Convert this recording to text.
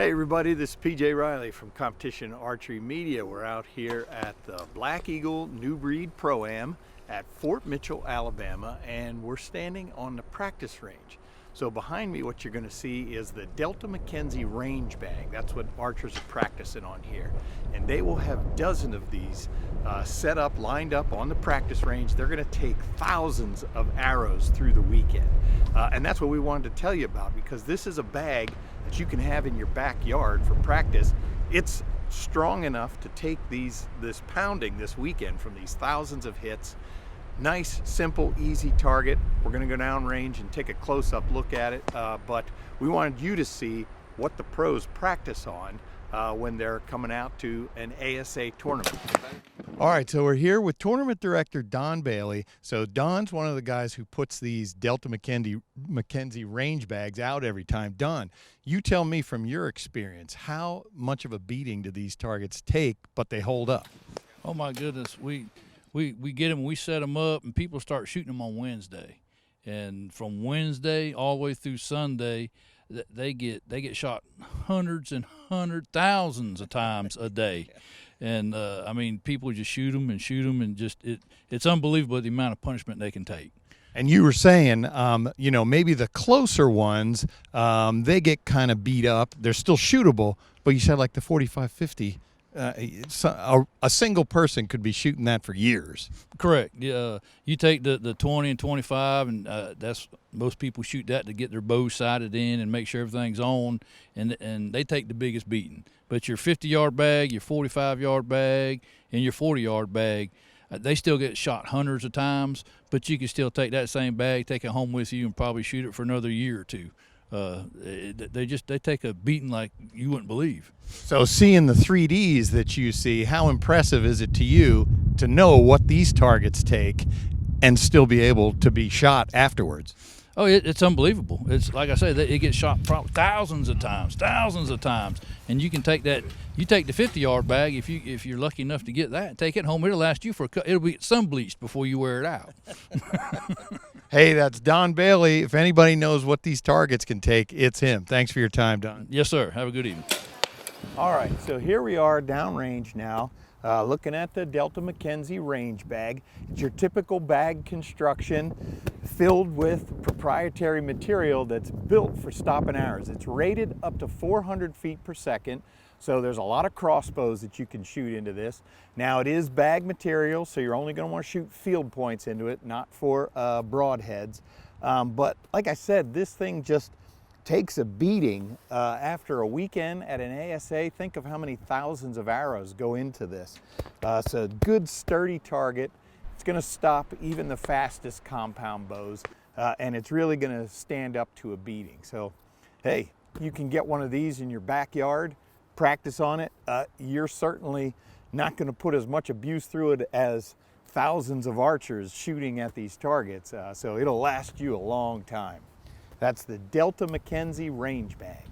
Hey everybody, this is PJ Riley from Competition Archery Media. We're out here at the Black Eagle New Breed Pro-Am at Fort Mitchell, Alabama, and we're standing on the practice range. So behind me, what you're going to see is the Delta McKenzie range bag. That's what archers are practicing on here. And they will have dozens of these set up, lined up on the practice range. They're going to take thousands of arrows through the weekend. And that's what we wanted to tell you about, because this is a bag that you can have in your backyard for practice. It's strong enough to take this pounding this weekend from these thousands of hits. Nice, simple, easy target. We're going to go downrange and take a close-up look at it, but we wanted you to see what the pros practice on when they're coming out to an ASA tournament. All right, so we're here with tournament director Don Bailey. So Don's one of the guys who puts these Delta McKenzie range bags out every time. Don, you tell me from your experience, how much of a beating do these targets take, but they hold up? Oh my goodness, we get them, we set them up, and people start shooting them on Wednesday, and from Wednesday all the way through Sunday, they get shot hundreds and thousands of times a day. And I mean, people just shoot them, and just it's unbelievable the amount of punishment they can take. And you were saying, you know, maybe the closer ones, they get kind of beat up. They're still shootable, but you said like the 45-50. A single person could be shooting that for years. Correct. Yeah, you take the 20 and 25, and that's most people shoot that to get their bow sighted in and make sure everything's on, and they take the biggest beating. But your 50-yard bag, your 45-yard bag, and your 40-yard bag, they still get shot hundreds of times, but you can still take that same bag, take it home with you, and probably shoot it for another year or two. They take a beating like you wouldn't believe. So seeing the 3Ds that you see, how impressive is it to you to know what these targets take and still be able to be shot afterwards? Oh, it's unbelievable. It's like I said, it gets shot probably thousands of times, and you can take that. You take the 50-yard bag if you're lucky enough to get that, take it home. It'll last you it'll be sun bleached before you wear it out. Hey, that's Don Bailey. If anybody knows what these targets can take, it's him. Thanks for your time, Don. Yes, sir. Have a good evening. All right, so here we are downrange now, looking at the Delta McKenzie range bag. It's your typical bag construction filled with proprietary material that's built for stopping arrows. It's rated up to 400 feet per second, so there's a lot of crossbows that you can shoot into this. Now it is bag material, so you're only going to want to shoot field points into it, not for broadheads. But like I said, this thing just takes a beating after a weekend at an ASA. Think of how many thousands of arrows go into this. It's a good sturdy target. It's going to stop even the fastest compound bows, and it's really going to stand up to a beating. So hey, you can get one of these in your backyard, practice on it. You're certainly not going to put as much abuse through it as thousands of archers shooting at these targets, so it'll last you a long time. That's the Delta McKenzie range bag.